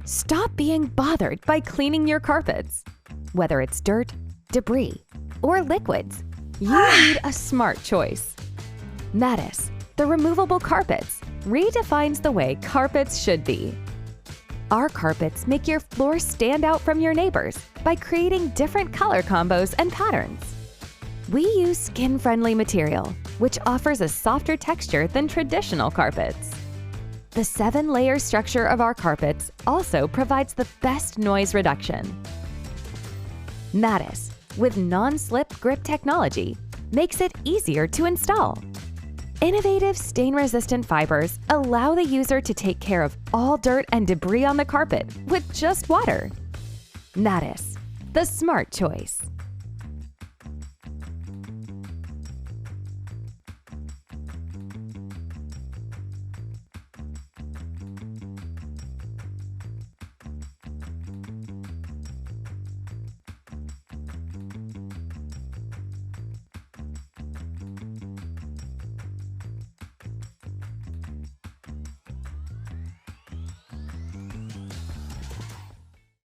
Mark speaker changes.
Speaker 1: Stop being bothered by cleaning your carpets. Whether it's dirt, debris, or liquids, you need a smart choice. Matace, the removable carpets, redefines the way carpets should be. Our carpets make your floor stand out from your neighbors by creating different color combos and patterns. We use skin-friendly material, which offers a softer texture than traditional carpets. The 7-layer structure of our carpets also provides the best noise reduction. Matace, with non-slip grip technology, makes it easier to install. Innovative stain-resistant fibers allow the user to take care of all dirt and debris on the carpet with just water. Matace, the smart choice.